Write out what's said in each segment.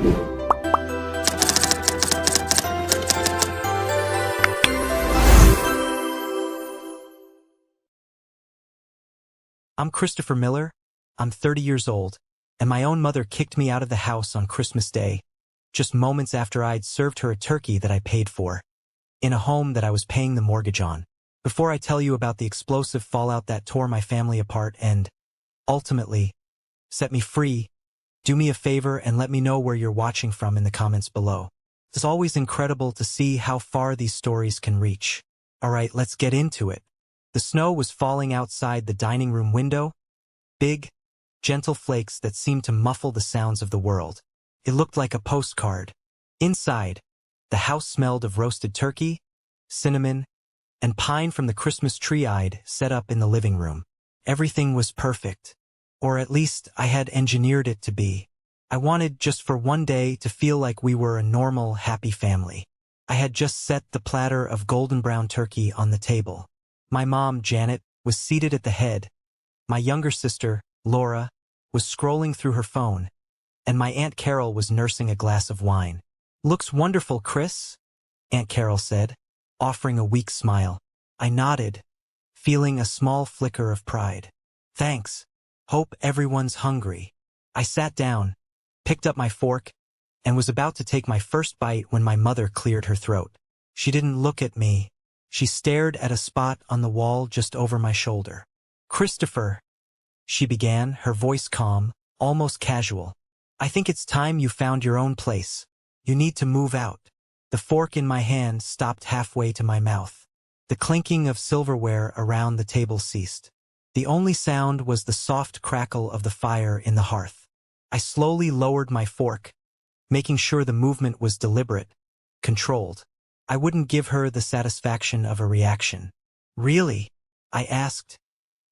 I'm Christopher Miller. I'm 30 years old, and my own mother kicked me out of the house on Christmas Day, just moments after I'd served her a turkey that I paid for, in a home that I was paying the mortgage on. Before I tell you about the explosive fallout that tore my family apart and, ultimately, set me free, do me a favor and let me know where you're watching from in the comments below. It's always incredible to see how far these stories can reach. Alright, let's get into it. The snow was falling outside the dining room window, big, gentle flakes that seemed to muffle the sounds of the world. It looked like a postcard. Inside, the house smelled of roasted turkey, cinnamon, and pine from the Christmas tree I'd set up in the living room. Everything was perfect. Or at least I had engineered it to be. I wanted just for one day to feel like we were a normal, happy family. I had just set the platter of golden brown turkey on the table. My mom, Janet, was seated at the head. My younger sister, Laura, was scrolling through her phone, and my Aunt Carol was nursing a glass of wine. "Looks wonderful, Chris," Aunt Carol said, offering a weak smile. I nodded, feeling a small flicker of pride. "Thanks. Hope everyone's hungry." I sat down, picked up my fork, and was about to take my first bite when my mother cleared her throat. She didn't look at me. She stared at a spot on the wall just over my shoulder. "Christopher," she began, her voice calm, almost casual. "I think it's time you found your own place. You need to move out." The fork in my hand stopped halfway to my mouth. The clinking of silverware around the table ceased. The only sound was the soft crackle of the fire in the hearth. I slowly lowered my fork, making sure the movement was deliberate, controlled. I wouldn't give her the satisfaction of a reaction. "Really?" I asked,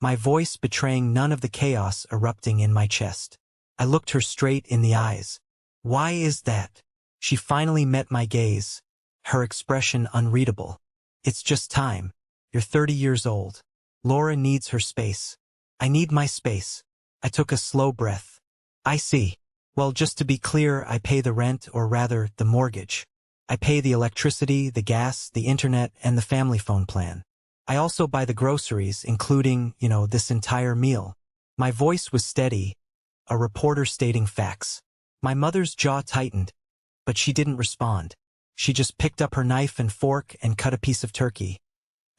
my voice betraying none of the chaos erupting in my chest. I looked her straight in the eyes. "Why is that?" She finally met my gaze, her expression unreadable. "It's just time. You're 30 years old. Laura needs her space. I need my space." I took a slow breath. "I see. Well, just to be clear, I pay the rent, or rather, the mortgage. I pay the electricity, the gas, the internet, and the family phone plan. I also buy the groceries, including, this entire meal." My voice was steady, a reporter stating facts. My mother's jaw tightened, but she didn't respond. She just picked up her knife and fork and cut a piece of turkey,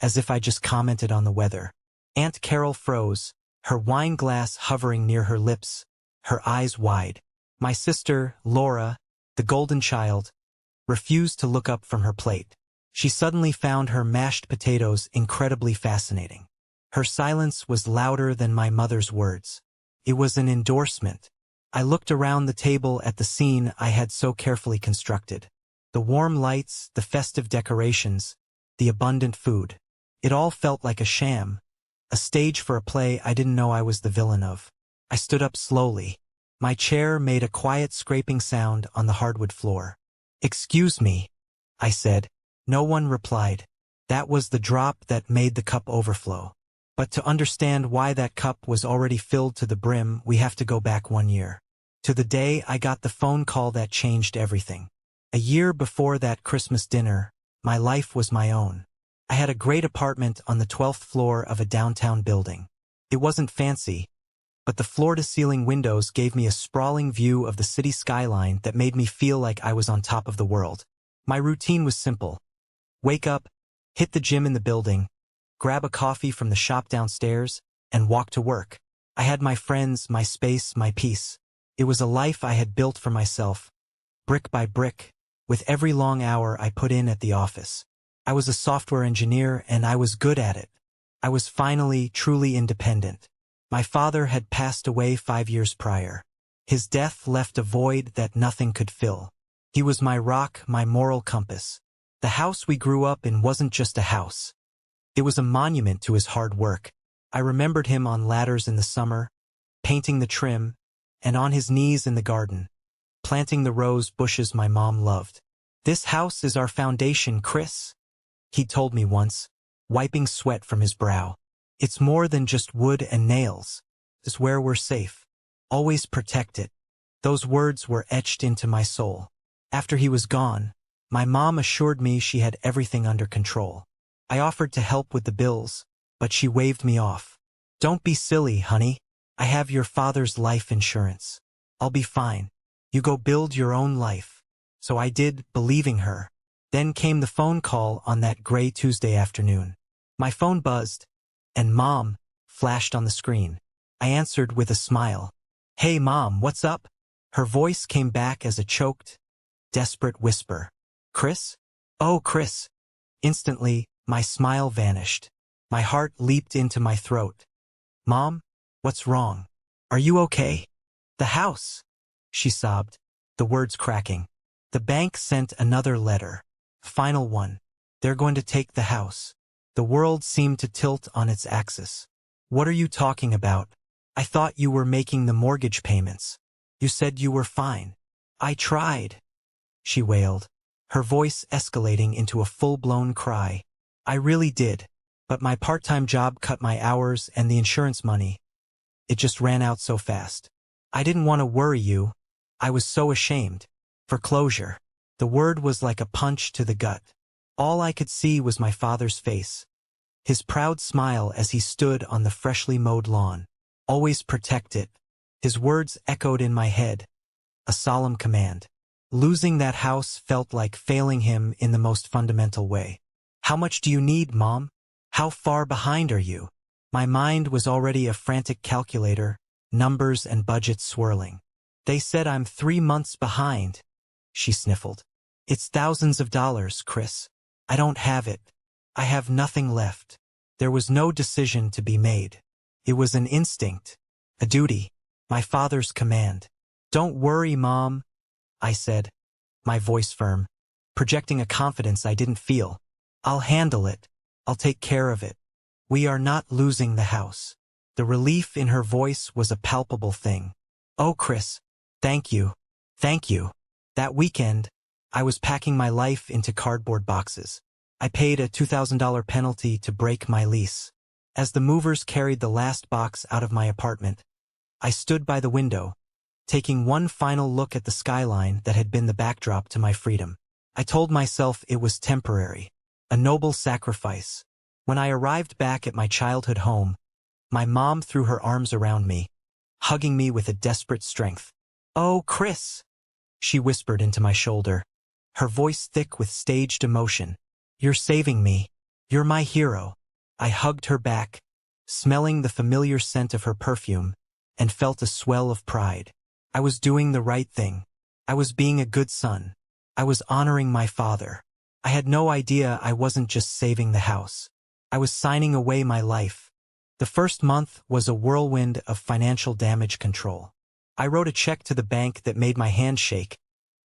as if I just commented on the weather. Aunt Carol froze, her wine glass hovering near her lips, her eyes wide. My sister, Laura, the golden child, refused to look up from her plate. She suddenly found her mashed potatoes incredibly fascinating. Her silence was louder than my mother's words. It was an endorsement. I looked around the table at the scene I had so carefully constructed. The warm lights, the festive decorations, the abundant food. It all felt like a sham, a stage for a play I didn't know I was the villain of. I stood up slowly. My chair made a quiet scraping sound on the hardwood floor. "Excuse me," I said. No one replied. That was the drop that made the cup overflow. But to understand why that cup was already filled to the brim, we have to go back 1 year. To the day I got the phone call that changed everything. A year before that Christmas dinner, my life was my own. I had a great apartment on the 12th floor of a downtown building. It wasn't fancy, but the floor-to-ceiling windows gave me a sprawling view of the city skyline that made me feel like I was on top of the world. My routine was simple. Wake up, hit the gym in the building, grab a coffee from the shop downstairs, and walk to work. I had my friends, my space, my peace. It was a life I had built for myself, brick by brick, with every long hour I put in at the office. I was a software engineer, and I was good at it. I was finally truly independent. My father had passed away 5 years prior. His death left a void that nothing could fill. He was my rock, my moral compass. The house we grew up in wasn't just a house. It was a monument to his hard work. I remembered him on ladders in the summer, painting the trim, and on his knees in the garden, planting the rose bushes my mom loved. "This house is our foundation, Chris," he told me once, wiping sweat from his brow. "It's more than just wood and nails. It's where we're safe. Always protect it." Those words were etched into my soul. After he was gone, my mom assured me she had everything under control. I offered to help with the bills, but she waved me off. "Don't be silly, honey. I have your father's life insurance. I'll be fine. You go build your own life." So I did, believing her. Then came the phone call on that gray Tuesday afternoon. My phone buzzed, and Mom flashed on the screen. I answered with a smile. "Hey Mom, what's up?" Her voice came back as a choked, desperate whisper. "Chris? Oh, Chris." Instantly, my smile vanished. My heart leaped into my throat. "Mom, what's wrong? Are you okay?" "The house," she sobbed, the words cracking. "The bank sent another letter. Final one. They're going to take the house." The world seemed to tilt on its axis. "What are you talking about? I thought you were making the mortgage payments. You said you were fine." "I tried," she wailed, her voice escalating into a full-blown cry. "I really did, but my part-time job cut my hours and the insurance money. It just ran out so fast. I didn't want to worry you. I was so ashamed. Foreclosure." The word was like a punch to the gut. All I could see was my father's face, his proud smile as he stood on the freshly mowed lawn. "Always protect it." His words echoed in my head, a solemn command. Losing that house felt like failing him in the most fundamental way. "How much do you need, Mom? How far behind are you?" My mind was already a frantic calculator, numbers and budgets swirling. "They said I'm 3 months behind," she sniffled. "It's thousands of dollars, Chris. I don't have it. I have nothing left." There was no decision to be made. It was an instinct, a duty, my father's command. "Don't worry, Mom," I said, my voice firm, projecting a confidence I didn't feel. "I'll handle it. I'll take care of it. We are not losing the house." The relief in her voice was a palpable thing. "Oh, Chris, thank you. Thank you." That weekend, I was packing my life into cardboard boxes. I paid a $2,000 penalty to break my lease. As the movers carried the last box out of my apartment, I stood by the window, taking one final look at the skyline that had been the backdrop to my freedom. I told myself it was temporary, a noble sacrifice. When I arrived back at my childhood home, my mom threw her arms around me, hugging me with a desperate strength. "Oh, Chris," she whispered into my shoulder, her voice thick with staged emotion. "You're saving me. You're my hero." I hugged her back, smelling the familiar scent of her perfume, and felt a swell of pride. I was doing the right thing. I was being a good son. I was honoring my father. I had no idea I wasn't just saving the house. I was signing away my life. The first month was a whirlwind of financial damage control. I wrote a check to the bank that made my hand shake,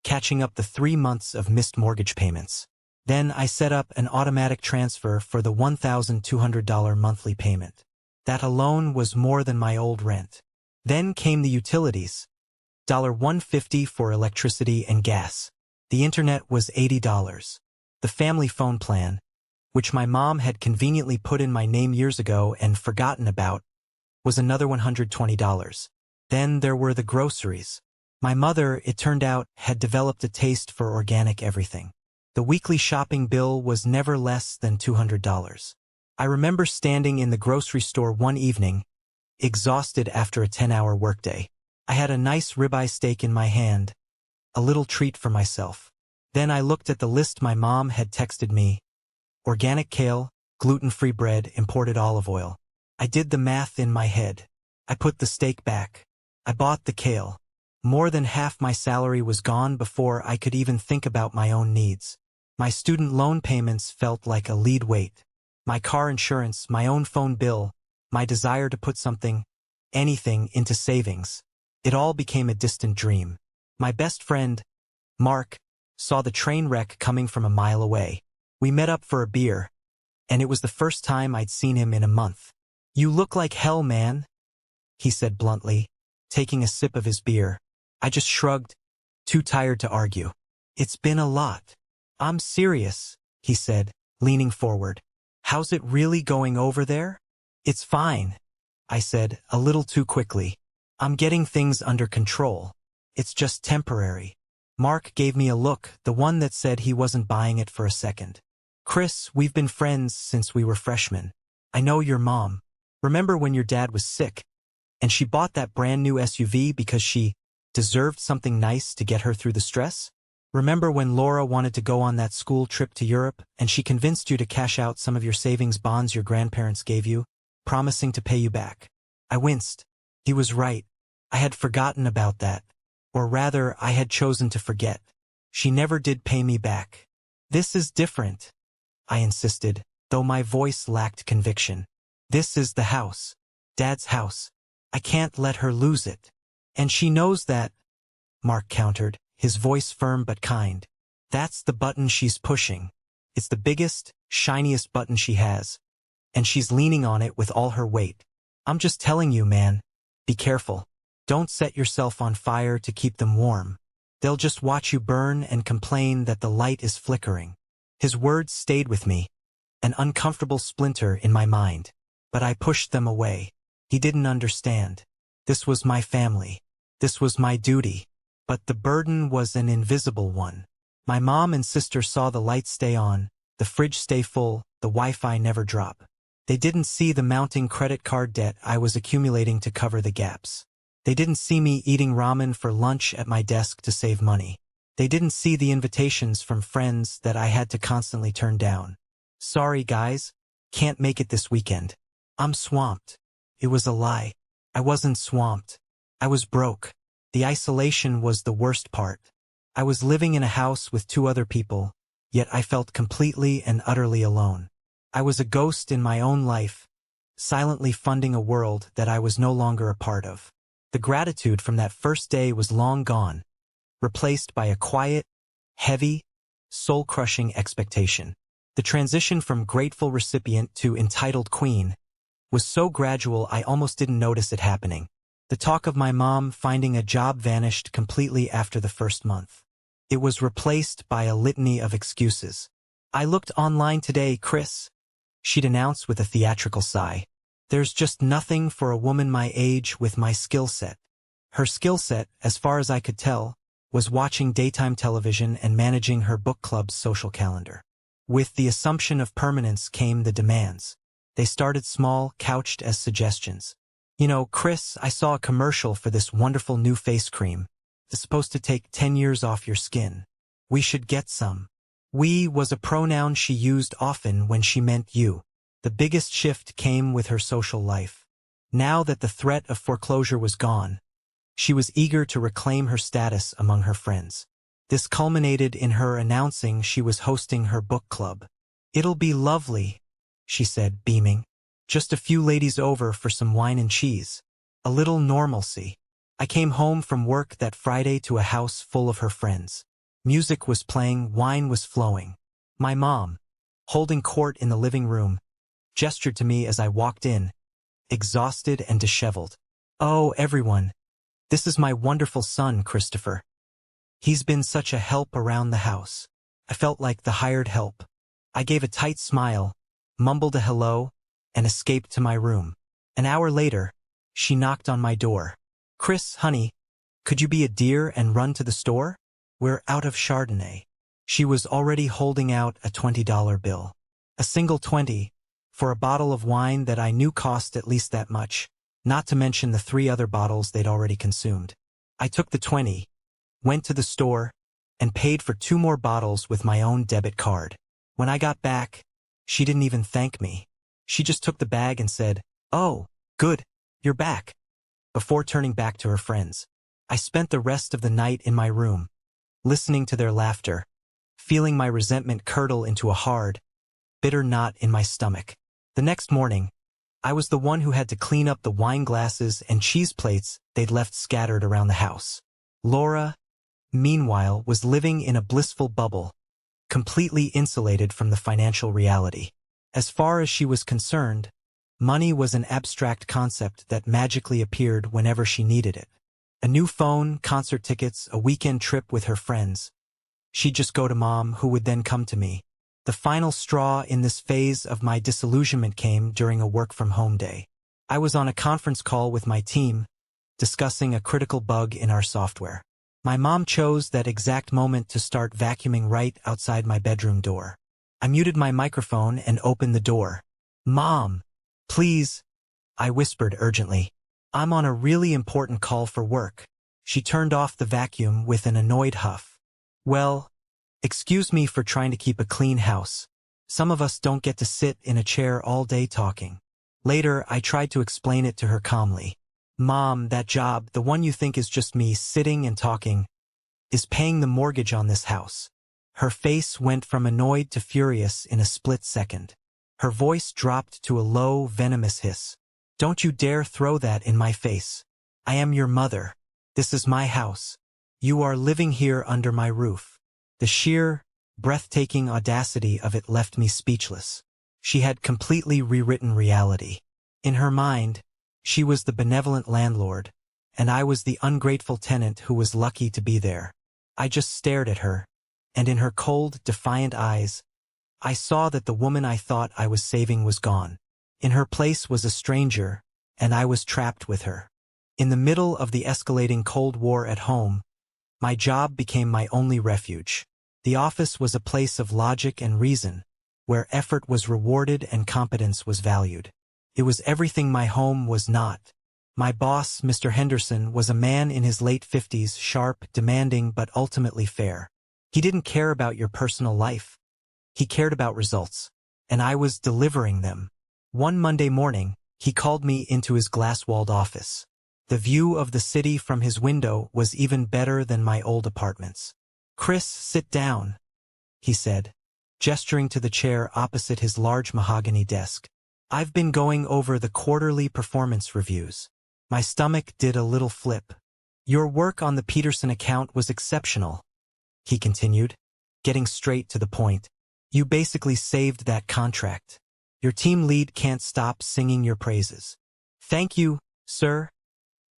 catching up the 3 months of missed mortgage payments. Then I set up an automatic transfer for the $1,200 monthly payment. That alone was more than my old rent. Then came the utilities. $150 for electricity and gas. The internet was $80. The family phone plan, which my mom had conveniently put in my name years ago and forgotten about, was another $120. Then there were the groceries. My mother, it turned out, had developed a taste for organic everything. The weekly shopping bill was never less than $200. I remember standing in the grocery store one evening, exhausted after a 10-hour workday. I had a nice ribeye steak in my hand, a little treat for myself. Then I looked at the list my mom had texted me. Organic kale, gluten-free bread, imported olive oil. I did the math in my head. I put the steak back. I bought the kale. More than half my salary was gone before I could even think about my own needs. My student loan payments felt like a lead weight. My car insurance, my own phone bill, my desire to put something, anything, into savings. It all became a distant dream. My best friend, Mark, saw the train wreck coming from a mile away. We met up for a beer, and it was the first time I'd seen him in a month. "You look like hell, man," he said bluntly, taking a sip of his beer. I just shrugged, too tired to argue. "It's been a lot." "I'm serious," he said, leaning forward. "How's it really going over there?" "It's fine," I said, a little too quickly. "I'm getting things under control. It's just temporary. Mark gave me a look, the one that said he wasn't buying it for a second. Chris, we've been friends since we were freshmen. I know your mom. Remember when your dad was sick, and she bought that brand new SUV because she deserved something nice to get her through the stress? Remember when Laura wanted to go on that school trip to Europe, and she convinced you to cash out some of your savings bonds your grandparents gave you, promising to pay you back? I winced. He was right. I had forgotten about that. Or rather, I had chosen to forget. She never did pay me back. This is different, I insisted, though my voice lacked conviction. This is the house. Dad's house. I can't let her lose it. And she knows that, Mark countered, his voice firm but kind. That's the button she's pushing. It's the biggest, shiniest button she has. And she's leaning on it with all her weight. I'm just telling you, man. Be careful. Don't set yourself on fire to keep them warm. They'll just watch you burn and complain that the light is flickering. His words stayed with me, an uncomfortable splinter in my mind. But I pushed them away. He didn't understand. This was my family. This was my duty. But the burden was an invisible one. My mom and sister saw the lights stay on, the fridge stay full, the Wi-Fi never drop. They didn't see the mounting credit card debt I was accumulating to cover the gaps. They didn't see me eating ramen for lunch at my desk to save money. They didn't see the invitations from friends that I had to constantly turn down. Sorry, guys. Can't make it this weekend. I'm swamped. It was a lie. I wasn't swamped. I was broke. The isolation was the worst part. I was living in a house with 2 other people, yet I felt completely and utterly alone. I was a ghost in my own life, silently funding a world that I was no longer a part of. The gratitude from that first day was long gone, replaced by a quiet, heavy, soul-crushing expectation. The transition from grateful recipient to entitled queen was so gradual I almost didn't notice it happening. The talk of my mom finding a job vanished completely after the first month. It was replaced by a litany of excuses. I looked online today, Chris, she'd announced with a theatrical sigh. There's just nothing for a woman my age with my skill set. Her skill set, as far as I could tell, was watching daytime television and managing her book club's social calendar. With the assumption of permanence came the demands. They started small, couched as suggestions. You know, Chris, I saw a commercial for this wonderful new face cream. It's supposed to take 10 years off your skin. We should get some. We was a pronoun she used often when she meant you. The biggest shift came with her social life. Now that the threat of foreclosure was gone, she was eager to reclaim her status among her friends. This culminated in her announcing she was hosting her book club. It'll be lovely, she said, beaming. Just a few ladies over for some wine and cheese. A little normalcy. I came home from work that Friday to a house full of her friends. Music was playing, wine was flowing. My mom, holding court in the living room, gestured to me as I walked in, exhausted and disheveled. Oh, everyone. This is my wonderful son, Christopher. He's been such a help around the house. I felt like the hired help. I gave a tight smile, mumbled a hello, and escaped to my room. An hour later, she knocked on my door. Chris, honey, could you be a dear and run to the store? We're out of Chardonnay. She was already holding out a $20 bill. A single 20, for a bottle of wine that I knew cost at least that much, not to mention the 3 other bottles they'd already consumed. I took the 20, went to the store, and paid for 2 more bottles with my own debit card. When I got back, she didn't even thank me. She just took the bag and said, "Oh, good, you're back," before turning back to her friends. I spent the rest of the night in my room, listening to their laughter, feeling my resentment curdle into a hard, bitter knot in my stomach. The next morning, I was the one who had to clean up the wine glasses and cheese plates they'd left scattered around the house. Laura, meanwhile, was living in a blissful bubble, completely insulated from the financial reality. As far as she was concerned, money was an abstract concept that magically appeared whenever she needed it. A new phone, concert tickets, a weekend trip with her friends. She'd just go to Mom, who would then come to me. The final straw in this phase of my disillusionment came during a work-from-home day. I was on a conference call with my team, discussing a critical bug in our software. My mom chose that exact moment to start vacuuming right outside my bedroom door. I muted my microphone and opened the door. "Mom, please," I whispered urgently. "I'm on a really important call for work." She turned off the vacuum with an annoyed huff. "Well, excuse me for trying to keep a clean house. Some of us don't get to sit in a chair all day talking." Later, I tried to explain it to her calmly. "Mom, that job, the one you think is just me sitting and talking, is paying the mortgage on this house." Her face went from annoyed to furious in a split second. Her voice dropped to a low, venomous hiss. "Don't you dare throw that in my face. I am your mother. This is my house. You are living here under my roof." The sheer, breathtaking audacity of it left me speechless. She had completely rewritten reality. In her mind, she was the benevolent landlord, and I was the ungrateful tenant who was lucky to be there. I just stared at her, and in her cold, defiant eyes, I saw that the woman I thought I was saving was gone. In her place was a stranger, and I was trapped with her. In the middle of the escalating Cold War at home, my job became my only refuge. The office was a place of logic and reason, where effort was rewarded and competence was valued. It was everything my home was not. My boss, Mr. Henderson, was a man in his late 50s, sharp, demanding, but ultimately fair. He didn't care about your personal life. He cared about results, and I was delivering them. One Monday morning, he called me into his glass-walled office. The view of the city from his window was even better than my old apartments. "Chris, sit down," he said, gesturing to the chair opposite his large mahogany desk. "I've been going over the quarterly performance reviews." My stomach did a little flip. "Your work on the Peterson account was exceptional," he continued, getting straight to the point. "You basically saved that contract. Your team lead can't stop singing your praises." "Thank you, sir,"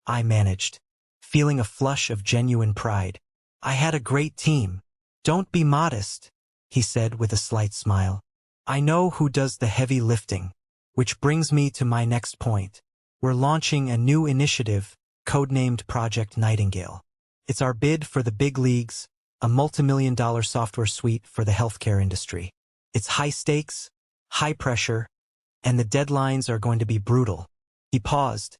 I managed, feeling a flush of genuine pride. "I had a great team." "Don't be modest," he said with a slight smile. "I know who does the heavy lifting." Which brings me to my next point. We're launching a new initiative, codenamed Project Nightingale. It's our bid for the big leagues, a multimillion-dollar software suite for the healthcare industry. It's high stakes, high pressure, and the deadlines are going to be brutal. He paused,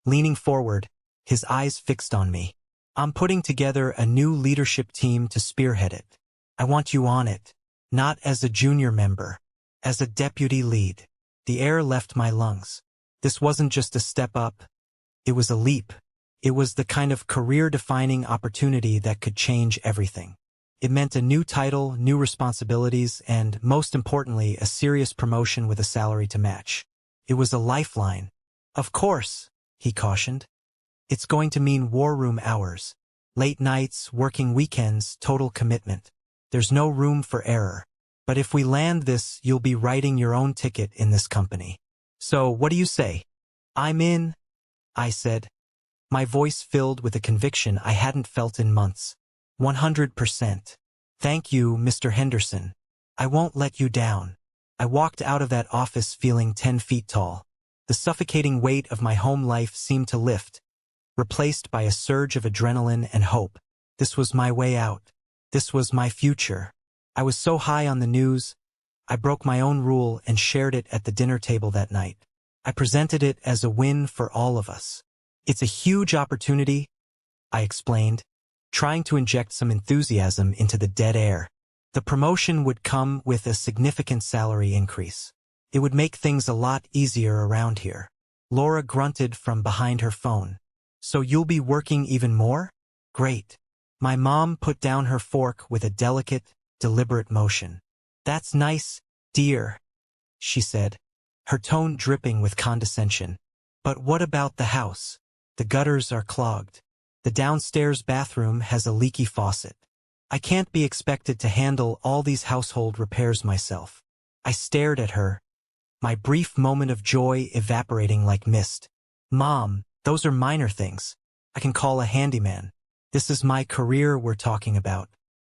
leaning forward, his eyes fixed on me. "I'm putting together a new leadership team to spearhead it. I want you on it, not as a junior member, as a deputy lead." The air left my lungs. This wasn't just a step up, it was a leap. It was the kind of career-defining opportunity that could change everything. It meant a new title, new responsibilities, and, most importantly, a serious promotion with a salary to match. It was a lifeline. "Of course," he cautioned. "It's going to mean war room hours. Late nights, working weekends, total commitment. There's no room for error. But if we land this, you'll be writing your own ticket in this company. So, what do you say?" "I'm in," I said, my voice filled with a conviction I hadn't felt in months. 100%. "Thank you, Mr. Henderson. I won't let you down." I walked out of that office feeling 10 feet tall. The suffocating weight of my home life seemed to lift, replaced by a surge of adrenaline and hope. This was my way out. This was my future. I was so high on the news, I broke my own rule and shared it at the dinner table that night. I presented it as a win for all of us. "It's a huge opportunity," I explained, trying to inject some enthusiasm into the dead air. The promotion would come with a significant salary increase. It would make things a lot easier around here. Laura grunted from behind her phone. "So you'll be working even more? Great." My mom put down her fork with a delicate, deliberate motion. "That's nice, dear," she said, her tone dripping with condescension. "But what about the house? The gutters are clogged. The downstairs bathroom has a leaky faucet. I can't be expected to handle all these household repairs myself." I stared at her, my brief moment of joy evaporating like mist. "Mom, those are minor things. I can call a handyman. This is my career we're talking about.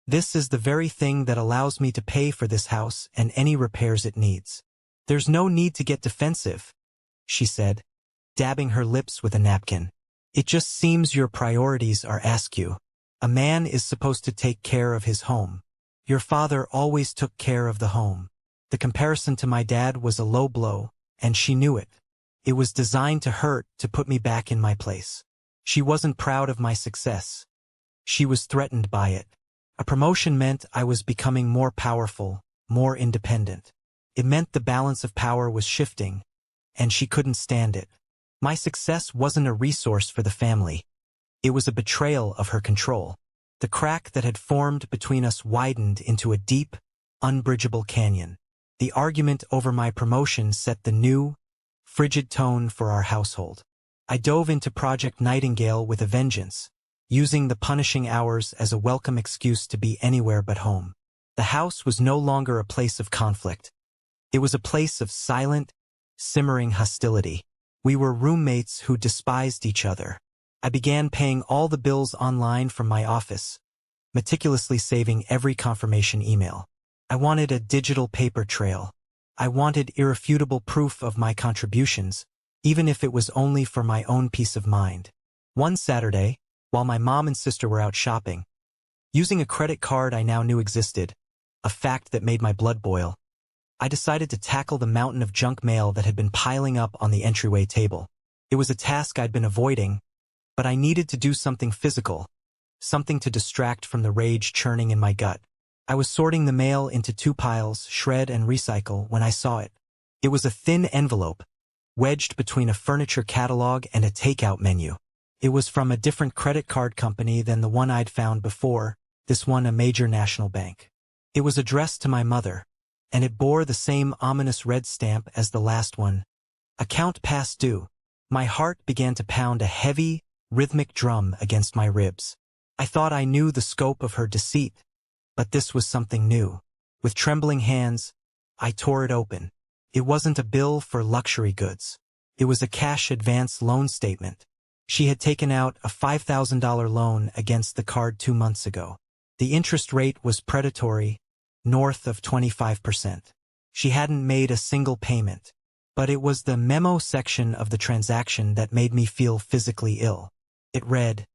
This is the very thing that allows me to pay for this house and any repairs it needs." "There's no need to get defensive," she said, dabbing her lips with a napkin. "It just seems your priorities are askew." A man is supposed to take care of his home. Your father always took care of the home. The comparison to my dad was a low blow, and she knew it. It was designed to hurt, to put me back in my place. She wasn't proud of my success. She was threatened by it. A promotion meant I was becoming more powerful, more independent. It meant the balance of power was shifting, and she couldn't stand it. My success wasn't a resource for the family. It was a betrayal of her control. The crack that had formed between us widened into a deep, unbridgeable canyon. The argument over my promotion set the new, frigid tone for our household. I dove into Project Nightingale with a vengeance, using the punishing hours as a welcome excuse to be anywhere but home. The house was no longer a place of conflict. It was a place of silent, simmering hostility. We were roommates who despised each other. I began paying all the bills online from my office, meticulously saving every confirmation email. I wanted a digital paper trail. I wanted irrefutable proof of my contributions, even if it was only for my own peace of mind. One Saturday, while my mom and sister were out shopping, using a credit card I now knew existed, a fact that made my blood boil, I decided to tackle the mountain of junk mail that had been piling up on the entryway table. It was a task I'd been avoiding, but I needed to do something physical, something to distract from the rage churning in my gut. I was sorting the mail into two piles, shred and recycle, when I saw it. It was a thin envelope, wedged between a furniture catalog and a takeout menu. It was from a different credit card company than the one I'd found before, this one a major national bank. It was addressed to my mother, and it bore the same ominous red stamp as the last one. Account past due. My heart began to pound a heavy, rhythmic drum against my ribs. I thought I knew the scope of her deceit, but this was something new. With trembling hands, I tore it open. It wasn't a bill for luxury goods. It was a cash advance loan statement. She had taken out a $5,000 loan against the card 2 months ago. The interest rate was predatory, north of 25%. She hadn't made a single payment, but it was the memo section of the transaction that made me feel physically ill. It read,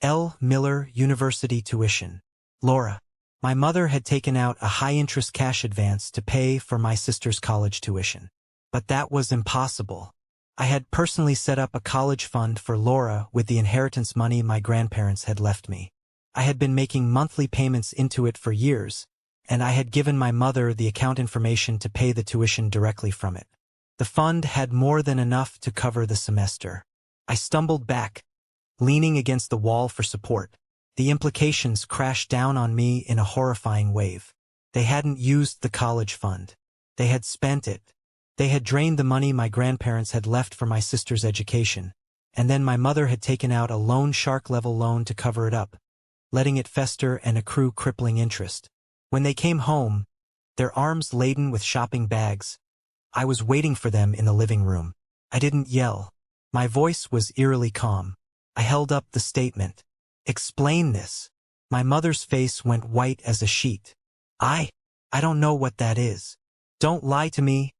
L. Miller University Tuition. Laura. My mother had taken out a high-interest cash advance to pay for my sister's college tuition. But that was impossible. I had personally set up a college fund for Laura with the inheritance money my grandparents had left me. I had been making monthly payments into it for years, and I had given my mother the account information to pay the tuition directly from it. The fund had more than enough to cover the semester. I stumbled back, leaning against the wall for support. The implications crashed down on me in a horrifying wave. They hadn't used the college fund. They had spent it. They had drained the money my grandparents had left for my sister's education, and then my mother had taken out a loan shark-level loan to cover it up, letting it fester and accrue crippling interest. When they came home, their arms laden with shopping bags, I was waiting for them in the living room. I didn't yell. My voice was eerily calm. I held up the statement. Explain this. My mother's face went white as a sheet. I don't know what that is. Don't lie to me,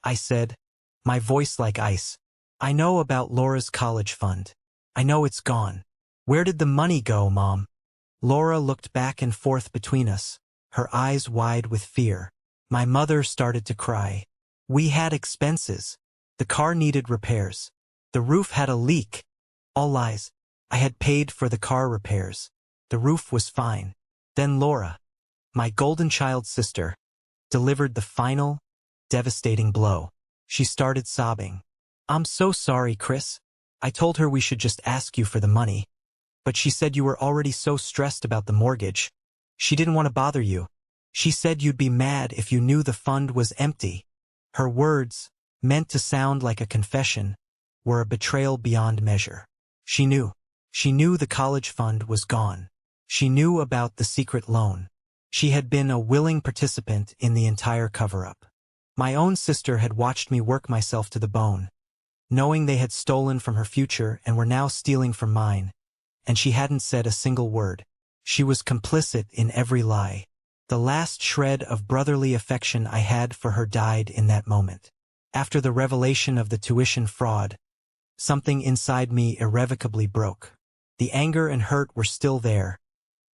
I said, my voice like ice. I know about Laura's college fund. I know it's gone. Where did the money go, Mom? Laura looked back and forth between us, her eyes wide with fear. My mother started to cry. We had expenses. The car needed repairs. The roof had a leak. All lies. I had paid for the car repairs. The roof was fine. Then Laura, my golden child sister, delivered the final, devastating blow. She started sobbing. I'm so sorry, Chris. I told her we should just ask you for the money. But she said you were already so stressed about the mortgage. She didn't want to bother you. She said you'd be mad if you knew the fund was empty. Her words, meant to sound like a confession, were a betrayal beyond measure. She knew. She knew the college fund was gone. She knew about the secret loan. She had been a willing participant in the entire cover-up. My own sister had watched me work myself to the bone, knowing they had stolen from her future and were now stealing from mine, and she hadn't said a single word. She was complicit in every lie. The last shred of brotherly affection I had for her died in that moment. After the revelation of the tuition fraud, something inside me irrevocably broke. The anger and hurt were still there,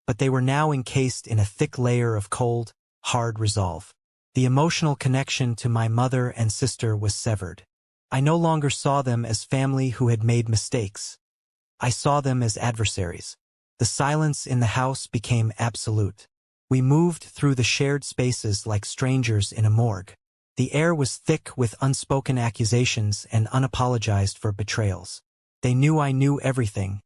but they were now encased in a thick layer of cold, hard resolve. The emotional connection to my mother and sister was severed. I no longer saw them as family who had made mistakes. I saw them as adversaries. The silence in the house became absolute. We moved through the shared spaces like strangers in a morgue. The air was thick with unspoken accusations and unapologized for betrayals. They knew I knew everything,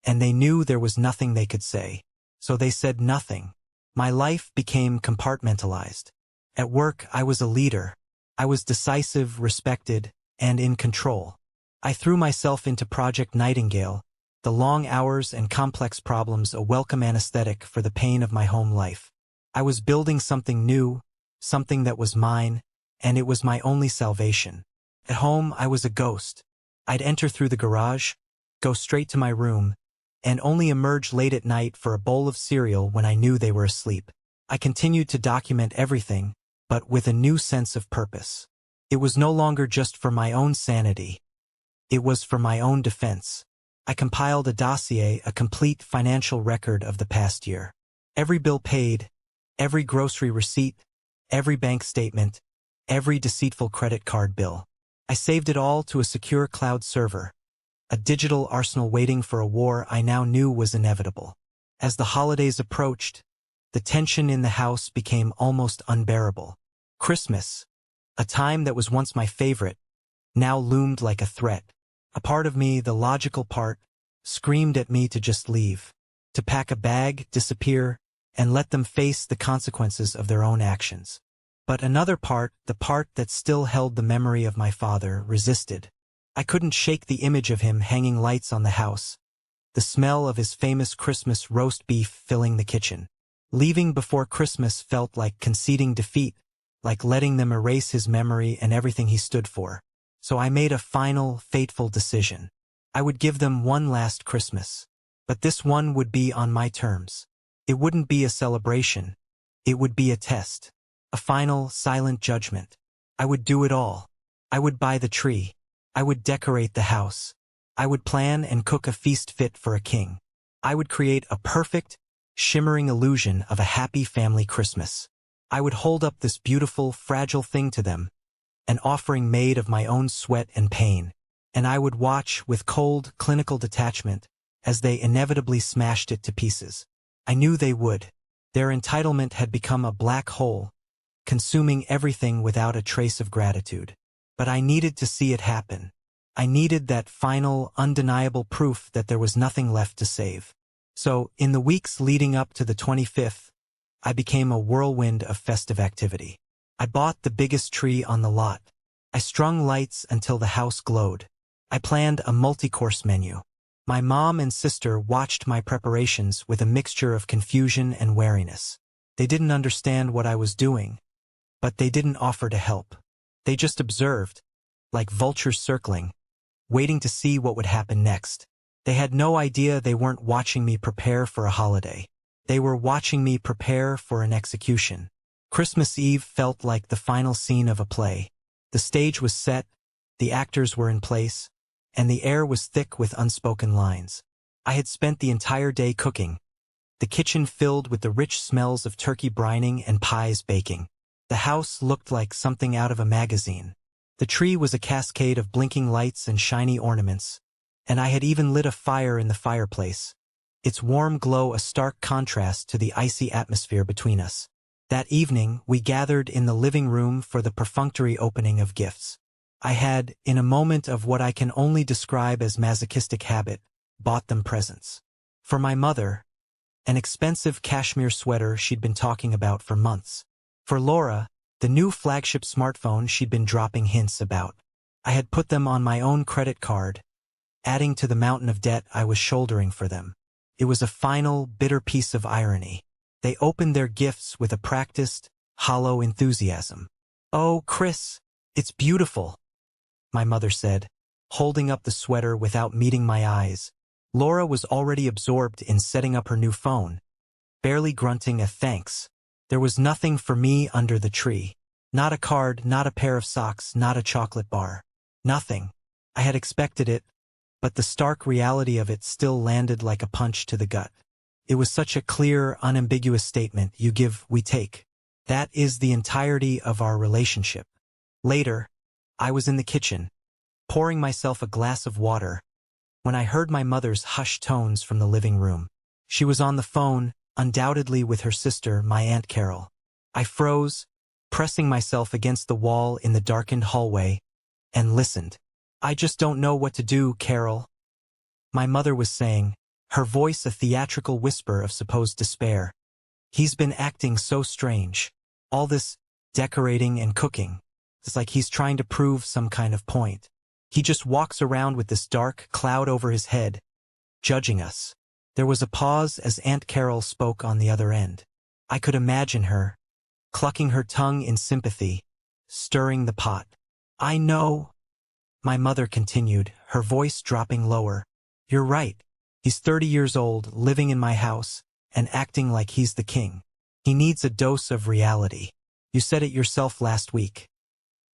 and they knew there was nothing they could say. So they said nothing. My life became compartmentalized. At work, I was a leader. I was decisive, respected, and in control. I threw myself into Project Nightingale, the long hours and complex problems a welcome anesthetic for the pain of my home life. I was building something new, something that was mine, and it was my only salvation. At home, I was a ghost. I'd enter through the garage, go straight to my room, and only emerge late at night for a bowl of cereal when I knew they were asleep. I continued to document everything, but with a new sense of purpose. It was no longer just for my own sanity. It was for my own defense. I compiled a dossier, a complete financial record of the past year. Every bill paid, every grocery receipt, every bank statement, every deceitful credit card bill. I saved it all to a secure cloud server, a digital arsenal waiting for a war I now knew was inevitable. As the holidays approached, the tension in the house became almost unbearable. Christmas, a time that was once my favorite, now loomed like a threat. A part of me, the logical part, screamed at me to just leave, to pack a bag, disappear, and let them face the consequences of their own actions. But another part, the part that still held the memory of my father, resisted. I couldn't shake the image of him hanging lights on the house, the smell of his famous Christmas roast beef filling the kitchen. Leaving before Christmas felt like conceding defeat, like letting them erase his memory and everything he stood for. So I made a final, fateful decision. I would give them one last Christmas, but this one would be on my terms. It wouldn't be a celebration. It would be a test. A final, silent judgment. I would do it all. I would buy the tree. I would decorate the house. I would plan and cook a feast fit for a king. I would create a perfect, shimmering illusion of a happy family Christmas. I would hold up this beautiful, fragile thing to them, an offering made of my own sweat and pain, and I would watch with cold, clinical detachment as they inevitably smashed it to pieces. I knew they would. Their entitlement had become a black hole, consuming everything without a trace of gratitude. But I needed to see it happen. I needed that final, undeniable proof that there was nothing left to save. So, in the weeks leading up to the 25th, I became a whirlwind of festive activity. I bought the biggest tree on the lot. I strung lights until the house glowed. I planned a multi-course menu. My mom and sister watched my preparations with a mixture of confusion and wariness. They didn't understand what I was doing, but they didn't offer to help. They just observed, like vultures circling, waiting to see what would happen next. They had no idea they weren't watching me prepare for a holiday. They were watching me prepare for an execution. Christmas Eve felt like the final scene of a play. The stage was set, the actors were in place, and the air was thick with unspoken lines. I had spent the entire day cooking, the kitchen filled with the rich smells of turkey brining and pies baking. The house looked like something out of a magazine. The tree was a cascade of blinking lights and shiny ornaments, and I had even lit a fire in the fireplace, its warm glow a stark contrast to the icy atmosphere between us. That evening, we gathered in the living room for the perfunctory opening of gifts. I had, in a moment of what I can only describe as masochistic habit, bought them presents. For my mother, an expensive cashmere sweater she'd been talking about for months. For Laura, the new flagship smartphone she'd been dropping hints about. I had put them on my own credit card, adding to the mountain of debt I was shouldering for them. It was a final, bitter piece of irony. They opened their gifts with a practiced, hollow enthusiasm. "Oh, Chris, it's beautiful," my mother said, holding up the sweater without meeting my eyes. Laura was already absorbed in setting up her new phone, barely grunting a thanks. There was nothing for me under the tree. Not a card, not a pair of socks, not a chocolate bar. Nothing. I had expected it, but the stark reality of it still landed like a punch to the gut. It was such a clear, unambiguous statement: you give, we take. That is the entirety of our relationship. Later, I was in the kitchen, pouring myself a glass of water, when I heard my mother's hushed tones from the living room. She was on the phone, undoubtedly with her sister, my Aunt Carol. I froze, pressing myself against the wall in the darkened hallway, and listened. "I just don't know what to do, Carol," my mother was saying, her voice a theatrical whisper of supposed despair. "He's been acting so strange. All this decorating and cooking. It's like he's trying to prove some kind of point. He just walks around with this dark cloud over his head, judging us." There was a pause as Aunt Carol spoke on the other end. I could imagine her, clucking her tongue in sympathy, stirring the pot. "I know," my mother continued, her voice dropping lower. "You're right. He's 30 years old, living in my house, and acting like he's the king. He needs a dose of reality. You said it yourself last week.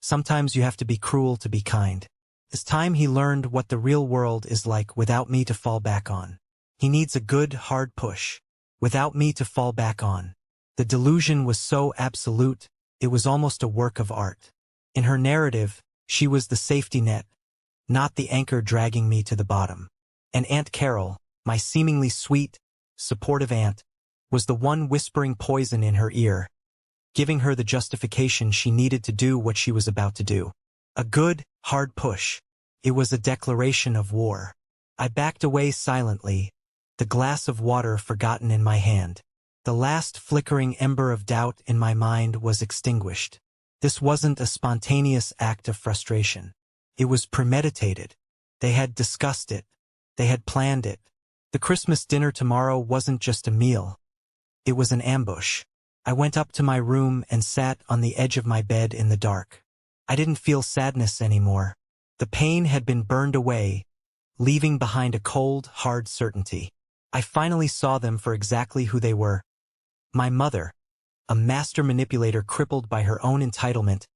Sometimes you have to be cruel to be kind. It's time he learned what the real world is like without me to fall back on. He needs a good, hard push, without me to fall back on." The delusion was so absolute, it was almost a work of art. In her narrative, she was the safety net, not the anchor dragging me to the bottom. And Aunt Carol, my seemingly sweet, supportive aunt, was the one whispering poison in her ear, giving her the justification she needed to do what she was about to do. A good, hard push. It was a declaration of war. I backed away silently, the glass of water forgotten in my hand. The last flickering ember of doubt in my mind was extinguished. This wasn't a spontaneous act of frustration. It was premeditated. They had discussed it. They had planned it. The Christmas dinner tomorrow wasn't just a meal. It was an ambush. I went up to my room and sat on the edge of my bed in the dark. I didn't feel sadness anymore. The pain had been burned away, leaving behind a cold, hard certainty. I finally saw them for exactly who they were. My mother, a master manipulator crippled by her own entitlement,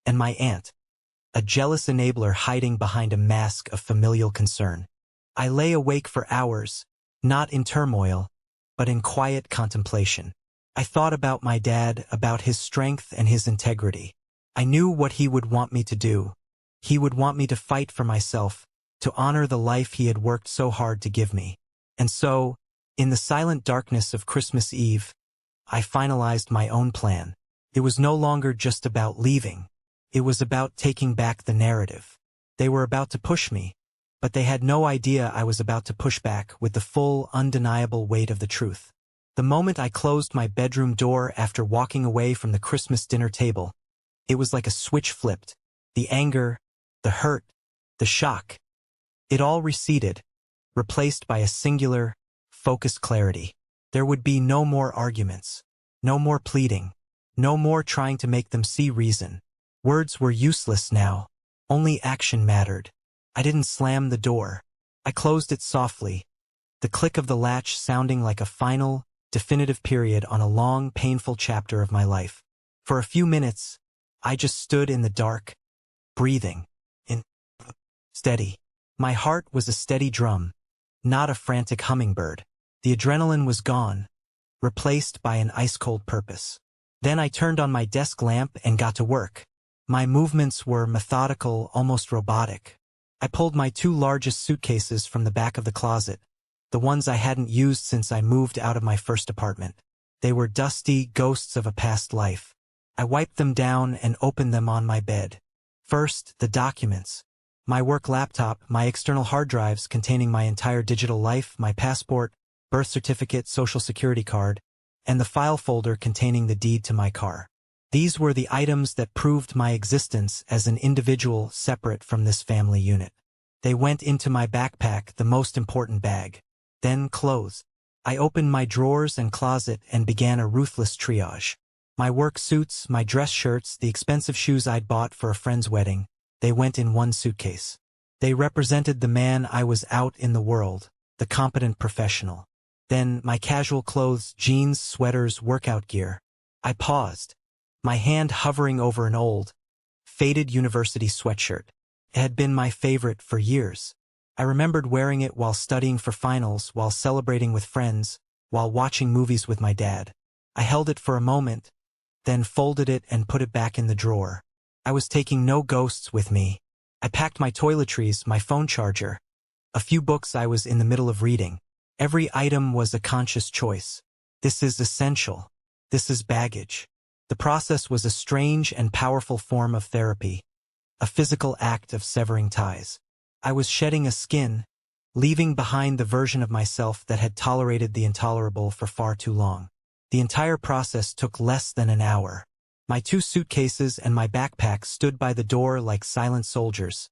and my aunt, a jealous enabler hiding behind a mask of familial concern. I lay awake for hours, not in turmoil, but in quiet contemplation. I thought about my dad, about his strength and his integrity. I knew what he would want me to do. He would want me to fight for myself, to honor the life he had worked so hard to give me. And so, in the silent darkness of Christmas Eve, I finalized my own plan. It was no longer just about leaving. It was about taking back the narrative. They were about to push me, but they had no idea I was about to push back with the full, undeniable weight of the truth. The moment I closed my bedroom door after walking away from the Christmas dinner table, it was like a switch flipped. The anger, the hurt, the shock. It all receded, replaced by a singular, focused clarity. There would be no more arguments, no more pleading, no more trying to make them see reason. Words were useless now. Only action mattered. I didn't slam the door. I closed it softly, the click of the latch sounding like a final, definitive period on a long, painful chapter of my life. For a few minutes, I just stood in the dark, breathing, steady. My heart was a steady drum, not a frantic hummingbird. The adrenaline was gone, replaced by an ice-cold purpose. Then I turned on my desk lamp and got to work. My movements were methodical, almost robotic. I pulled my 2 largest suitcases from the back of the closet, the ones I hadn't used since I moved out of my first apartment. They were dusty ghosts of a past life. I wiped them down and opened them on my bed. First, the documents. My work laptop, my external hard drives containing my entire digital life, my passport, birth certificate, social security card, and the file folder containing the deed to my car. These were the items that proved my existence as an individual separate from this family unit. They went into my backpack, the most important bag. Then clothes. I opened my drawers and closet and began a ruthless triage. My work suits, my dress shirts, the expensive shoes I'd bought for a friend's wedding, they went in one suitcase. They represented the man I was out in the world, the competent professional. Then my casual clothes, jeans, sweaters, workout gear. I paused, my hand hovering over an old, faded university sweatshirt. It had been my favorite for years. I remembered wearing it while studying for finals, while celebrating with friends, while watching movies with my dad. I held it for a moment, then folded it and put it back in the drawer. I was taking no ghosts with me. I packed my toiletries, my phone charger, a few books I was in the middle of reading. Every item was a conscious choice. This is essential. This is baggage. The process was a strange and powerful form of therapy, a physical act of severing ties. I was shedding a skin, leaving behind the version of myself that had tolerated the intolerable for far too long. The entire process took less than an hour. My 2 suitcases and my backpack stood by the door like silent soldiers,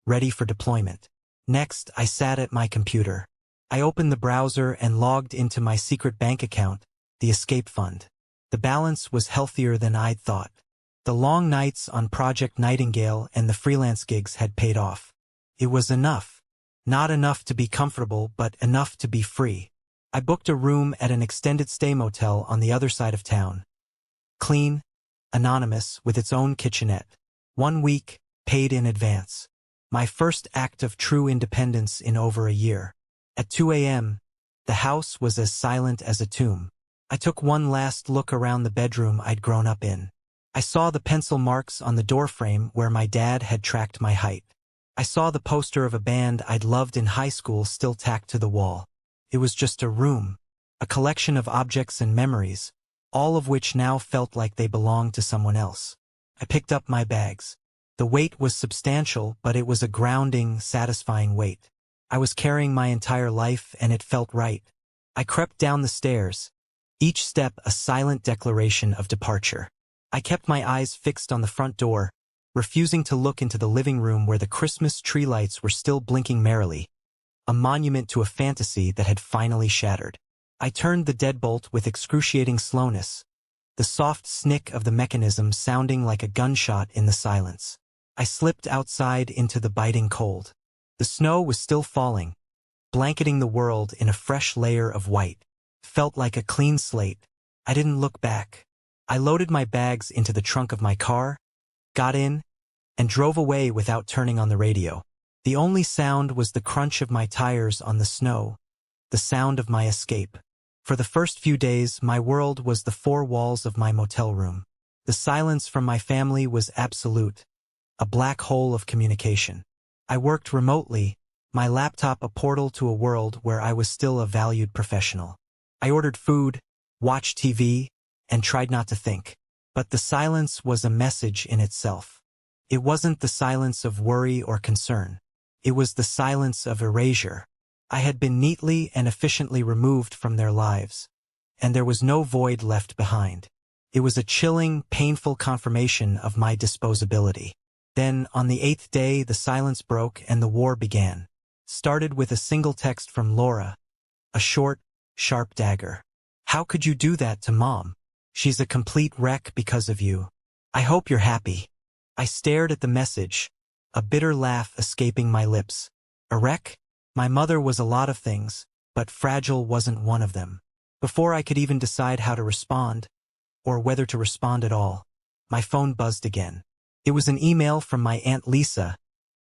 ready for deployment. Next, I sat at my computer. I opened the browser and logged into my secret bank account, the escape fund. The balance was healthier than I'd thought. The long nights on Project Nightingale and the freelance gigs had paid off. It was enough. Not enough to be comfortable, but enough to be free. I booked a room at an extended stay motel on the other side of town. Clean, anonymous, with its own kitchenette. 1 week, paid in advance. My first act of true independence in over a year. At 2 a.m., the house was as silent as a tomb. I took one last look around the bedroom I'd grown up in. I saw the pencil marks on the doorframe where my dad had tracked my height. I saw the poster of a band I'd loved in high school still tacked to the wall. It was just a room, a collection of objects and memories, all of which now felt like they belonged to someone else. I picked up my bags. The weight was substantial, but it was a grounding, satisfying weight. I was carrying my entire life, and it felt right. I crept down the stairs, each step a silent declaration of departure. I kept my eyes fixed on the front door, refusing to look into the living room where the Christmas tree lights were still blinking merrily, a monument to a fantasy that had finally shattered. I turned the deadbolt with excruciating slowness, the soft snick of the mechanism sounding like a gunshot in the silence. I slipped outside into the biting cold. The snow was still falling, blanketing the world in a fresh layer of white. Felt like a clean slate. I didn't look back. I loaded my bags into the trunk of my car, got in, and drove away without turning on the radio. The only sound was the crunch of my tires on the snow, the sound of my escape. For the first few days, my world was the 4 walls of my motel room. The silence from my family was absolute, a black hole of communication. I worked remotely, my laptop a portal to a world where I was still a valued professional. I ordered food, watched TV, and tried not to think. But the silence was a message in itself. It wasn't the silence of worry or concern. It was the silence of erasure. I had been neatly and efficiently removed from their lives, and there was no void left behind. It was a chilling, painful confirmation of my disposability. Then, on the 8th day, the silence broke and the war began. Started with a single text from Laura, a short, sharp dagger. "How could you do that to Mom? She's a complete wreck because of you. I hope you're happy." I stared at the message, a bitter laugh escaping my lips. A wreck? My mother was a lot of things, but fragile wasn't one of them. Before I could even decide how to respond, or whether to respond at all, my phone buzzed again. It was an email from my Aunt Lisa,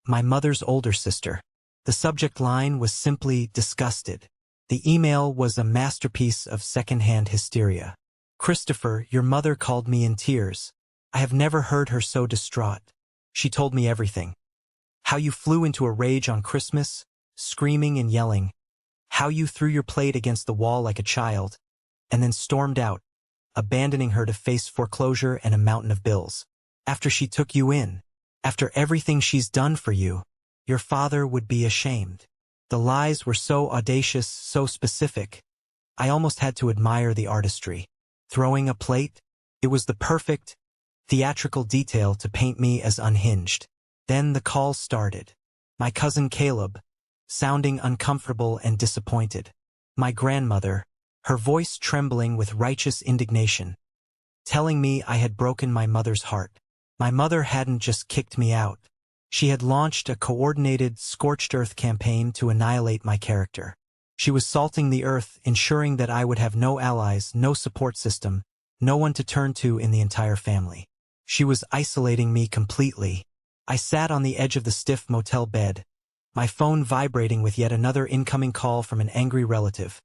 my mother's older sister. The subject line was simply disgusted. The email was a masterpiece of secondhand hysteria. "Christopher, your mother called me in tears. I have never heard her so distraught. She told me everything. How you flew into a rage on Christmas, screaming and yelling. How you threw your plate against the wall like a child, and then stormed out, abandoning her to face foreclosure and a mountain of bills. After she took you in, after everything she's done for you, your father would be ashamed." The lies were so audacious, so specific. I almost had to admire the artistry. Throwing a plate? It was the perfect, theatrical detail to paint me as unhinged. Then the call started. My cousin Caleb, sounding uncomfortable and disappointed. My grandmother, her voice trembling with righteous indignation, telling me I had broken my mother's heart. My mother hadn't just kicked me out. She had launched a coordinated, scorched earth campaign to annihilate my character. She was salting the earth, ensuring that I would have no allies, no support system, no one to turn to in the entire family. She was isolating me completely. I sat on the edge of the stiff motel bed, my phone vibrating with yet another incoming call from an angry relative.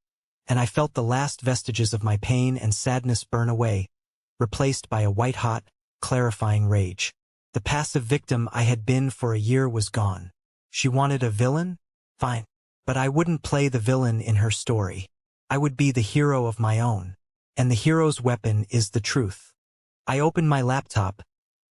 and I felt the last vestiges of my pain and sadness burn away, replaced by a white-hot, clarifying rage. The passive victim I had been for a year was gone. She wanted a villain? Fine. But I wouldn't play the villain in her story. I would be the hero of my own. And the hero's weapon is the truth. I opened my laptop,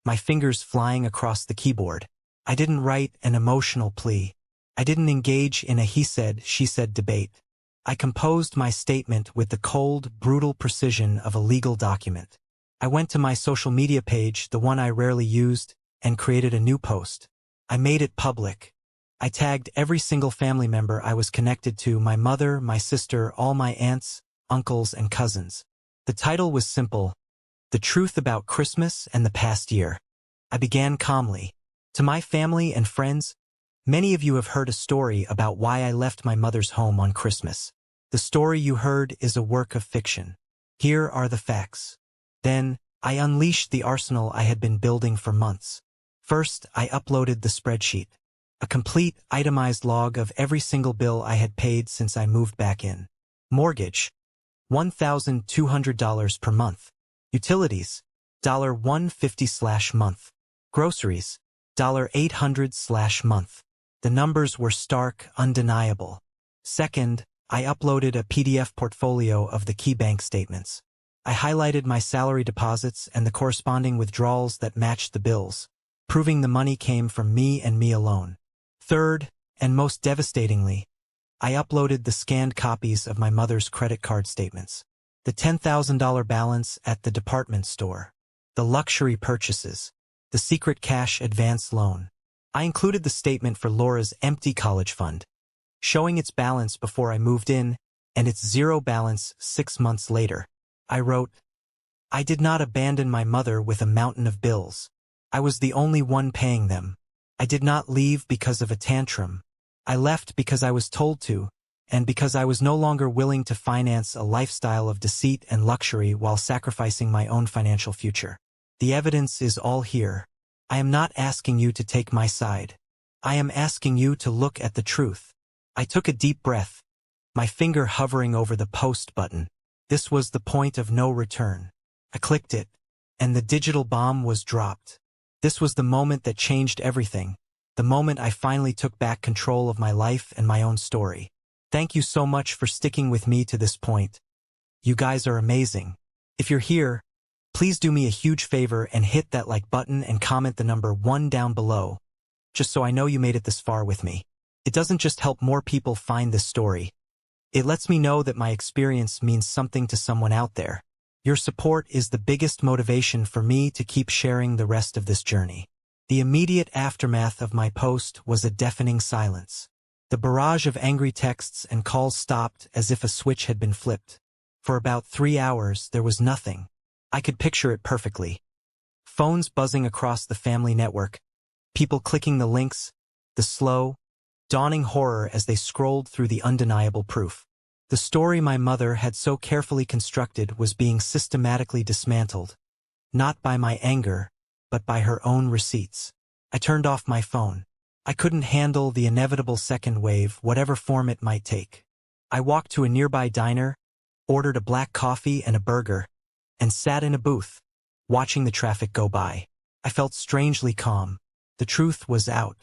my fingers flying across the keyboard. I didn't write an emotional plea. I didn't engage in a he said, she said debate. I composed my statement with the cold, brutal precision of a legal document. I went to my social media page, the one I rarely used, and created a new post. I made it public. I tagged every single family member I was connected to, my mother, my sister, all my aunts, uncles, and cousins. The title was simple: The Truth About Christmas and the Past Year. I began calmly. To my family and friends, many of you have heard a story about why I left my mother's home on Christmas. The story you heard is a work of fiction. Here are the facts. Then, I unleashed the arsenal I had been building for months. First, I uploaded the spreadsheet. A complete, itemized log of every single bill I had paid since I moved back in. Mortgage, $1,200 per month. Utilities, $150/month. Groceries, $800/month. The numbers were stark, undeniable. Second, I uploaded a PDF portfolio of the key bank statements. I highlighted my salary deposits and the corresponding withdrawals that matched the bills, proving the money came from me and me alone. Third, and most devastatingly, I uploaded the scanned copies of my mother's credit card statements. The $10,000 balance at the department store. The luxury purchases. The secret cash advance loan. I included the statement for Laura's empty college fund, showing its balance before I moved in and its zero balance 6 months later. I wrote, I did not abandon my mother with a mountain of bills. I was the only one paying them. I did not leave because of a tantrum. I left because I was told to, and because I was no longer willing to finance a lifestyle of deceit and luxury while sacrificing my own financial future. The evidence is all here. I am not asking you to take my side. I am asking you to look at the truth. I took a deep breath, my finger hovering over the post button. This was the point of no return. I clicked it, and the digital bomb was dropped. This was the moment that changed everything, the moment I finally took back control of my life and my own story. Thank you so much for sticking with me to this point. You guys are amazing. If you're here, please do me a huge favor and hit that like button and comment the number 1 down below, just so I know you made it this far with me. It doesn't just help more people find this story. It lets me know that my experience means something to someone out there. Your support is the biggest motivation for me to keep sharing the rest of this journey. The immediate aftermath of my post was a deafening silence. The barrage of angry texts and calls stopped as if a switch had been flipped. For about 3 hours, there was nothing. I could picture it perfectly. Phones buzzing across the family network, people clicking the links, the slow, dawning horror as they scrolled through the undeniable proof. The story my mother had so carefully constructed was being systematically dismantled, not by my anger, but by her own receipts. I turned off my phone. I couldn't handle the inevitable second wave, whatever form it might take. I walked to a nearby diner, ordered a black coffee and a burger, and sat in a booth, watching the traffic go by. I felt strangely calm. The truth was out.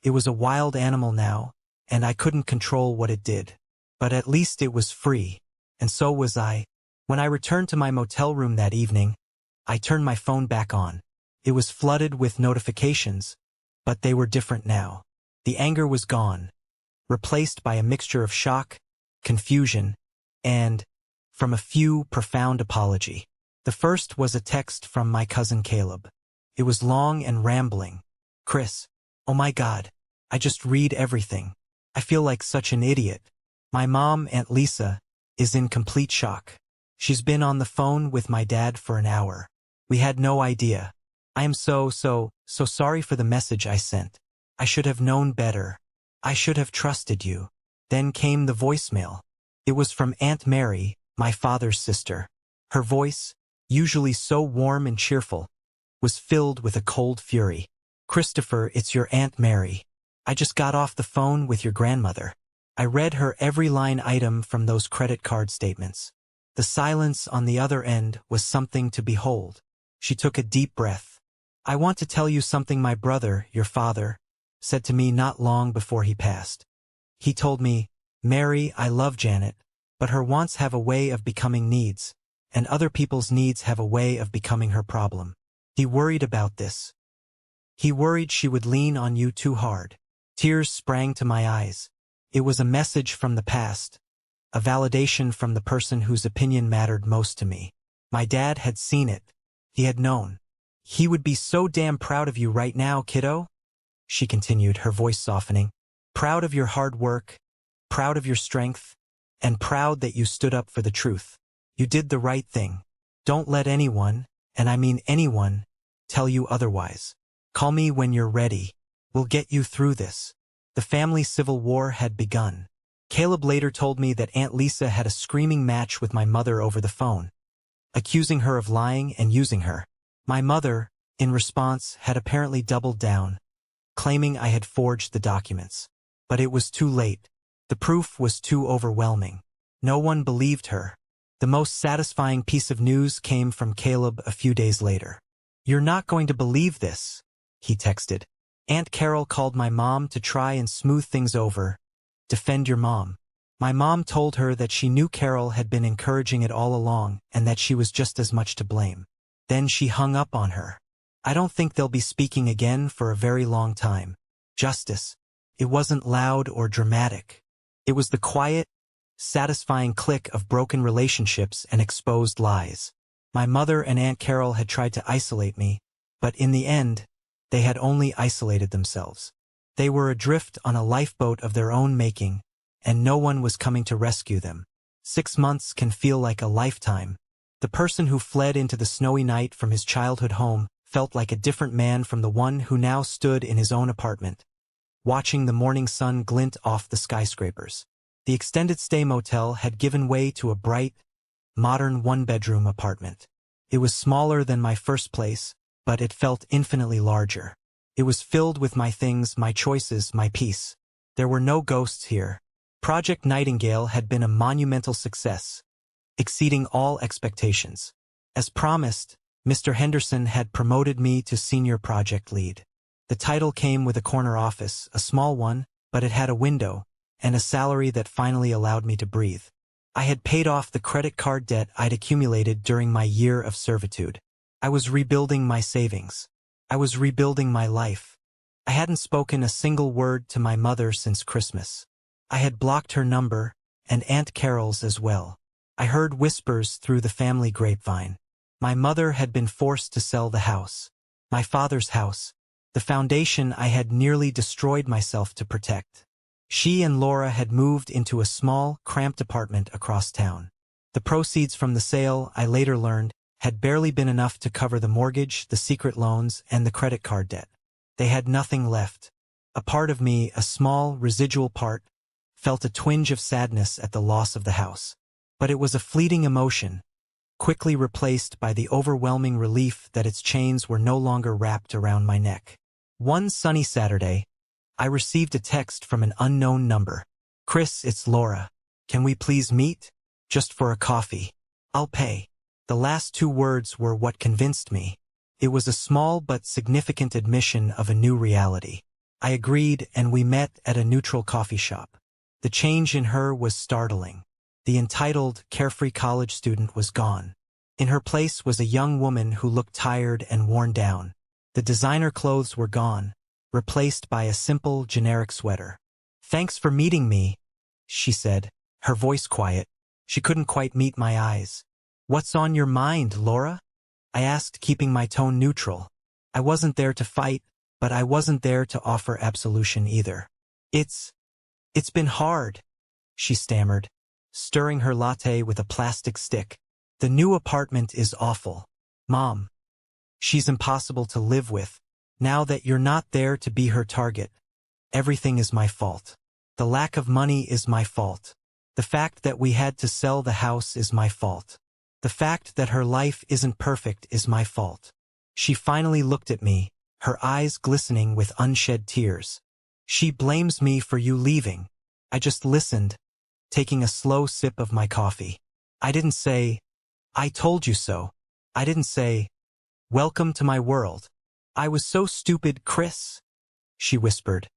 It was a wild animal now, and I couldn't control what it did. But at least it was free, and so was I. When I returned to my motel room that evening, I turned my phone back on. It was flooded with notifications, but they were different now. The anger was gone, replaced by a mixture of shock, confusion, and, from a few, profound apology. The first was a text from my cousin Caleb. It was long and rambling. Chris, oh my God, I just read everything. I feel like such an idiot. My mom, Aunt Lisa, is in complete shock. She's been on the phone with my dad for an hour. We had no idea. I am so sorry for the message I sent. I should have known better. I should have trusted you. Then came the voicemail. It was from Aunt Mary, my father's sister. Her voice, usually so warm and cheerful, was filled with a cold fury. Christopher, it's your Aunt Mary. I just got off the phone with your grandmother. I read her every line item from those credit card statements. The silence on the other end was something to behold. She took a deep breath. I want to tell you something my brother, your father, said to me not long before he passed. He told me, Mary, I love Janet, but her wants have a way of becoming needs, and other people's needs have a way of becoming her problem. He worried about this. He worried she would lean on you too hard. Tears sprang to my eyes. It was a message from the past, a validation from the person whose opinion mattered most to me. My dad had seen it. He had known. He would be so damn proud of you right now, kiddo, she continued, her voice softening. Proud of your hard work, proud of your strength, and proud that you stood up for the truth. You did the right thing. Don't let anyone, and I mean anyone, tell you otherwise. Call me when you're ready. We'll get you through this. The family civil war had begun. Caleb later told me that Aunt Lisa had a screaming match with my mother over the phone, accusing her of lying and using her. My mother, in response, had apparently doubled down, claiming I had forged the documents. But it was too late. The proof was too overwhelming. No one believed her. The most satisfying piece of news came from Caleb a few days later. You're not going to believe this, he texted. Aunt Carol called my mom to try and smooth things over, defend your mom. My mom told her that she knew Carol had been encouraging it all along and that she was just as much to blame. Then she hung up on her. I don't think they'll be speaking again for a very long time. Justice. It wasn't loud or dramatic. It was the quiet, satisfying click of broken relationships and exposed lies. My mother and Aunt Carol had tried to isolate me, but in the end, they had only isolated themselves. They were adrift on a lifeboat of their own making, and no one was coming to rescue them. 6 months can feel like a lifetime. The person who fled into the snowy night from his childhood home felt like a different man from the one who now stood in his own apartment, watching the morning sun glint off the skyscrapers. The extended stay motel had given way to a bright, modern one-bedroom apartment. It was smaller than my first place, but it felt infinitely larger. It was filled with my things, my choices, my peace. There were no ghosts here. Project Nightingale had been a monumental success, exceeding all expectations. As promised, Mr. Henderson had promoted me to senior project lead. The title came with a corner office, a small one, but it had a window, and a salary that finally allowed me to breathe. I had paid off the credit card debt I'd accumulated during my year of servitude. I was rebuilding my savings. I was rebuilding my life. I hadn't spoken a single word to my mother since Christmas. I had blocked her number, and Aunt Carol's as well. I heard whispers through the family grapevine. My mother had been forced to sell the house. My father's house. The foundation I had nearly destroyed myself to protect. She and Laura had moved into a small, cramped apartment across town. The proceeds from the sale, I later learned, had barely been enough to cover the mortgage, the secret loans, and the credit card debt. They had nothing left. A part of me, a small, residual part, felt a twinge of sadness at the loss of the house. But it was a fleeting emotion, quickly replaced by the overwhelming relief that its chains were no longer wrapped around my neck. One sunny Saturday, I received a text from an unknown number. Chris, it's Laura. Can we please meet? Just for a coffee. I'll pay. The last 2 words were what convinced me. It was a small but significant admission of a new reality. I agreed, and we met at a neutral coffee shop. The change in her was startling. The entitled, carefree college student was gone. In her place was a young woman who looked tired and worn down. The designer clothes were gone, replaced by a simple, generic sweater. Thanks for meeting me, she said, her voice quiet. She couldn't quite meet my eyes. What's on your mind, Laura? I asked, keeping my tone neutral. I wasn't there to fight, but I wasn't there to offer absolution either. It's been hard, she stammered, stirring her latte with a plastic stick. The new apartment is awful. Mom. She's impossible to live with. Now that you're not there to be her target, everything is my fault. The lack of money is my fault. The fact that we had to sell the house is my fault. The fact that her life isn't perfect is my fault. She finally looked at me, her eyes glistening with unshed tears. She blames me for you leaving. I just listened, taking a slow sip of my coffee. I didn't say, "I told you so." I didn't say, "Welcome to my world." "I was so stupid, Chris," she whispered,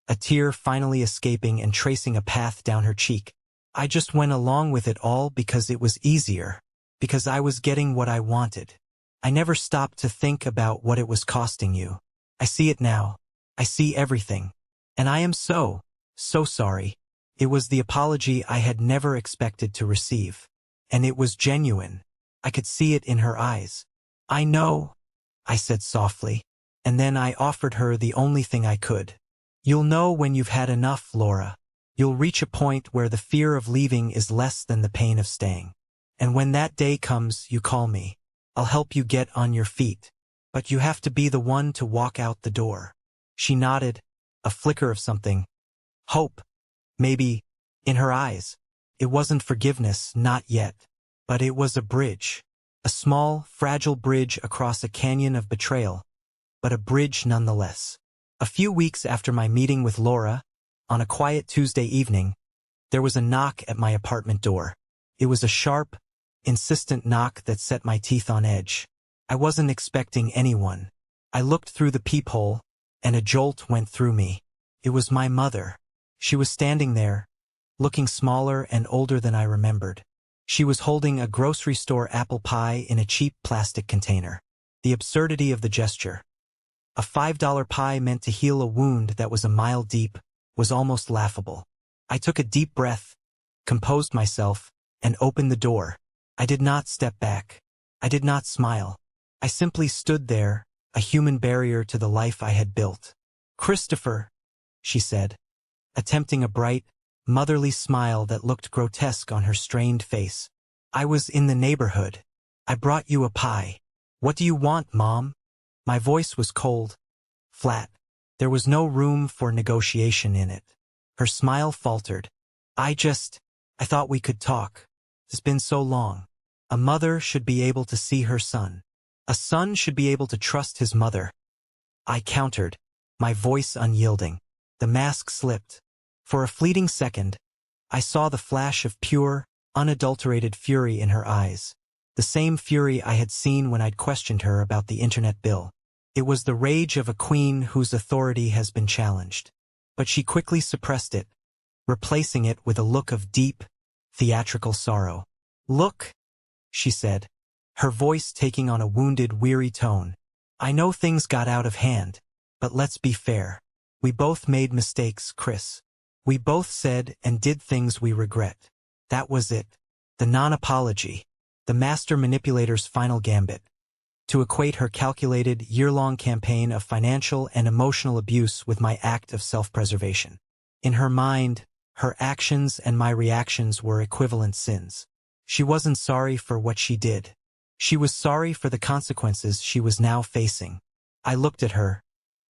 a tear finally escaping and tracing a path down her cheek. "I just went along with it all because it was easier, because I was getting what I wanted. I never stopped to think about what it was costing you. I see it now. I see everything. And I am so sorry." It was the apology I had never expected to receive. And it was genuine. I could see it in her eyes. "I know," I said softly, and then I offered her the only thing I could. "You'll know when you've had enough, Laura. You'll reach a point where the fear of leaving is less than the pain of staying. And when that day comes, you call me. I'll help you get on your feet. But you have to be the one to walk out the door." She nodded, a flicker of something. Hope, maybe, in her eyes. It wasn't forgiveness, not yet. But it was a bridge. A small, fragile bridge across a canyon of betrayal. But a bridge nonetheless. A few weeks after my meeting with Laura, on a quiet Tuesday evening, there was a knock at my apartment door. It was a sharp, insistent knock that set my teeth on edge. I wasn't expecting anyone. I looked through the peephole, and a jolt went through me. It was my mother. She was standing there, looking smaller and older than I remembered. She was holding a grocery store apple pie in a cheap plastic container. The absurdity of the gesture. A $5 pie meant to heal a wound that was a mile deep was almost laughable. I took a deep breath, composed myself, and opened the door. I did not step back. I did not smile. I simply stood there, a human barrier to the life I had built. "Christopher," she said, attempting a bright, motherly smile that looked grotesque on her strained face. "I was in the neighborhood. I brought you a pie. What do you want, Mom?" My voice was cold, flat. There was no room for negotiation in it. Her smile faltered. I thought we could talk. It's been so long. A mother should be able to see her son. A son should be able to trust his mother." I countered, my voice unyielding. The mask slipped. For a fleeting second, I saw the flash of pure, unadulterated fury in her eyes. The same fury I had seen when I'd questioned her about the internet bill. It was the rage of a queen whose authority has been challenged. But she quickly suppressed it, replacing it with a look of deep, theatrical sorrow. "Look," she said, her voice taking on a wounded, weary tone. "I know things got out of hand, but let's be fair. We both made mistakes, Chris. We both said and did things we regret. That was it. The non-apology. The master manipulator's final gambit. To equate her calculated, year-long campaign of financial and emotional abuse with my act of self-preservation. In her mind, her actions and my reactions were equivalent sins. She wasn't sorry for what she did. She was sorry for the consequences she was now facing. I looked at her,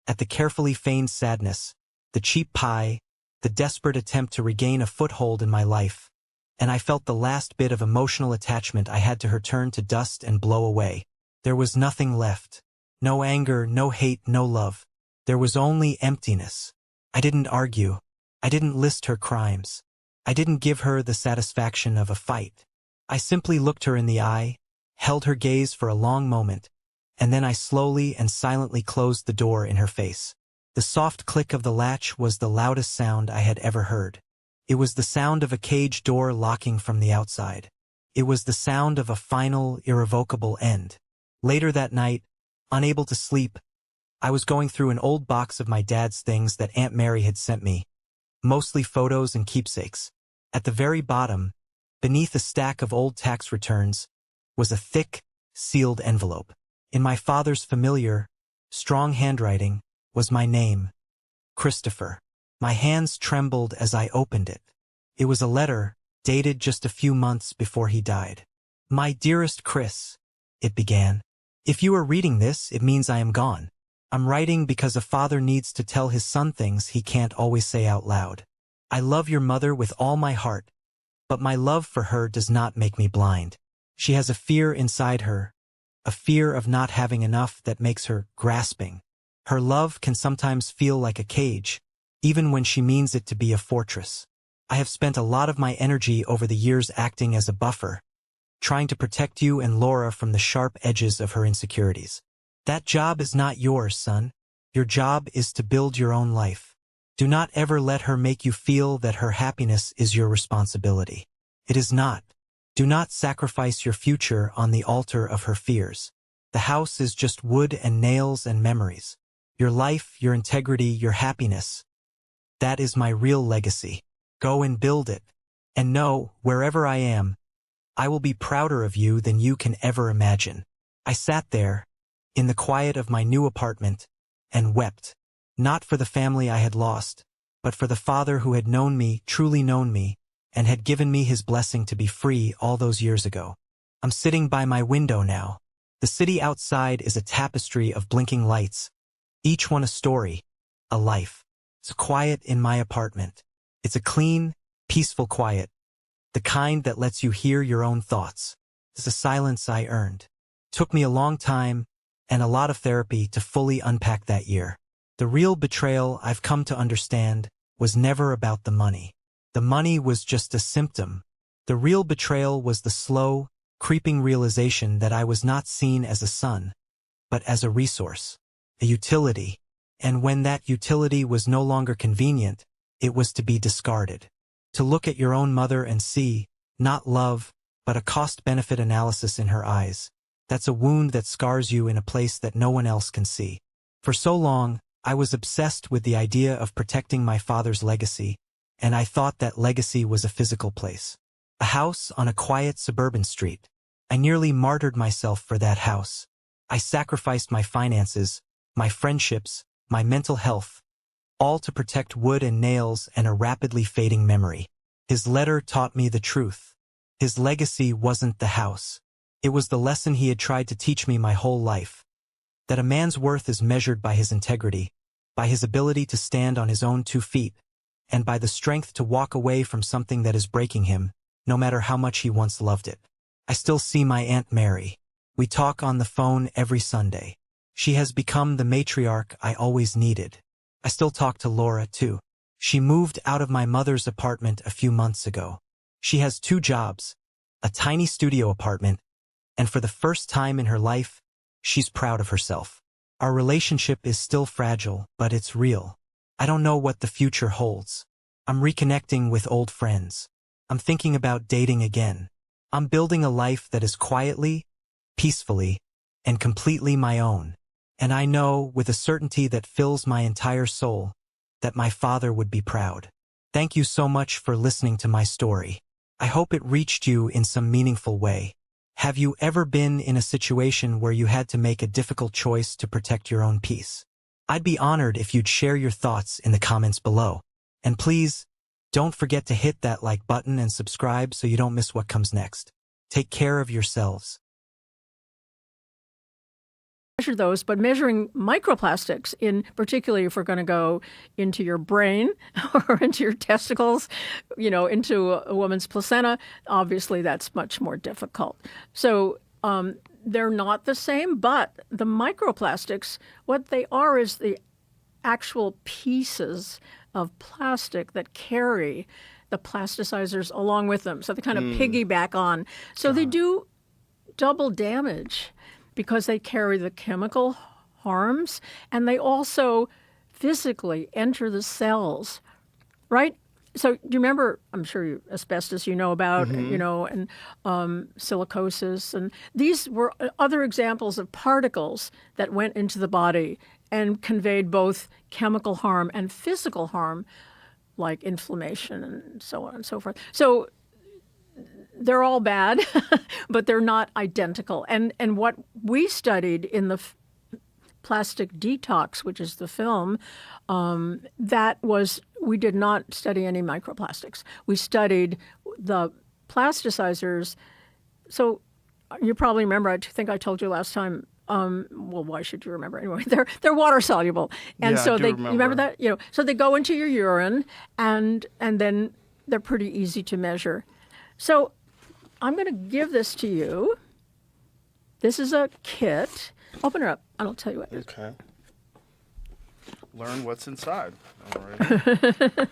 at the carefully feigned sadness, the cheap pie, the desperate attempt to regain a foothold in my life, and I felt the last bit of emotional attachment I had to her turn to dust and blow away. There was nothing left. No anger, no hate, no love. There was only emptiness. I didn't argue. I didn't list her crimes. I didn't give her the satisfaction of a fight. I simply looked her in the eye, held her gaze for a long moment, and then I slowly and silently closed the door in her face. The soft click of the latch was the loudest sound I had ever heard. It was the sound of a cage door locking from the outside. It was the sound of a final, irrevocable end. Later that night, unable to sleep, I was going through an old box of my dad's things that Aunt Mary had sent me, mostly photos and keepsakes. At the very bottom, beneath a stack of old tax returns, was a thick, sealed envelope. In my father's familiar, strong handwriting, was my name, Christopher. My hands trembled as I opened it. It was a letter, dated just a few months before he died. "My dearest Chris," it began. "If you are reading this, it means I am gone. I'm writing because a father needs to tell his son things he can't always say out loud. I love your mother with all my heart, but my love for her does not make me blind. She has a fear inside her, a fear of not having enough that makes her grasping. Her love can sometimes feel like a cage, even when she means it to be a fortress. I have spent a lot of my energy over the years acting as a buffer, trying to protect you and Laura from the sharp edges of her insecurities. That job is not yours, son. Your job is to build your own life. Do not ever let her make you feel that her happiness is your responsibility. It is not. Do not sacrifice your future on the altar of her fears. The house is just wood and nails and memories. Your life, your integrity, your happiness. That is my real legacy. Go and build it. And know, wherever I am, I will be prouder of you than you can ever imagine. I sat there, in the quiet of my new apartment, and wept, not for the family I had lost, but for the father who had known me, truly known me, and had given me his blessing to be free all those years ago. I'm sitting by my window now. The city outside is a tapestry of blinking lights, each one a story, a life. It's quiet in my apartment. It's a clean, peaceful quiet, the kind that lets you hear your own thoughts. It's a silence I earned. Took me a long time and a lot of therapy to fully unpack that year. The real betrayal, I've come to understand, was never about the money. The money was just a symptom. The real betrayal was the slow, creeping realization that I was not seen as a son, but as a resource, a utility. And when that utility was no longer convenient, it was to be discarded. To look at your own mother and see, not love, but a cost-benefit analysis in her eyes. That's a wound that scars you in a place that no one else can see. For so long, I was obsessed with the idea of protecting my father's legacy, and I thought that legacy was a physical place. A house on a quiet suburban street. I nearly martyred myself for that house. I sacrificed my finances, my friendships, my mental health, all to protect wood and nails and a rapidly fading memory. His letter taught me the truth. His legacy wasn't the house. It was the lesson he had tried to teach me my whole life. That a man's worth is measured by his integrity, by his ability to stand on his own 2 feet, and by the strength to walk away from something that is breaking him, no matter how much he once loved it. I still see my Aunt Mary. We talk on the phone every Sunday. She has become the matriarch I always needed. I still talk to Laura, too. She moved out of my mother's apartment a few months ago. She has 2 jobs, a tiny studio apartment, and for the first time in her life, she's proud of herself. Our relationship is still fragile, but it's real. I don't know what the future holds. I'm reconnecting with old friends. I'm thinking about dating again. I'm building a life that is quietly, peacefully, and completely my own. And I know, with a certainty that fills my entire soul, that my father would be proud. Thank you so much for listening to my story. I hope it reached you in some meaningful way. Have you ever been in a situation where you had to make a difficult choice to protect your own peace? I'd be honored if you'd share your thoughts in the comments below. And please, don't forget to hit that like button and subscribe so you don't miss what comes next. Take care of yourselves. Measure those, but measuring microplastics, in particularly if we're going to go into your brain or into your testicles, into a woman's placenta, obviously that's much more difficult. So they're not the same, but the microplastics, what they are is the actual pieces of plastic that carry the plasticizers along with them. So they kind of piggyback on. So they do double damage, because they carry the chemical harms, and they also physically enter the cells, right? So do you remember, I'm sure asbestos you know about, and silicosis, and these were other examples of particles that went into the body and conveyed both chemical harm and physical harm, like inflammation and so on and so forth. So they're all bad, but they're not identical. And what we studied in the Plastic Detox, which is the film, we did not study any microplastics. We studied the plasticizers. So you probably remember, I think I told you last time, well, why should you remember anyway? They're water soluble. And so you remember that? So they go into your urine, and then they're pretty easy to measure. So I'm going to give this to you. This is a kit. Open her up. I'll tell you what. Okay. Learn what's inside. All right.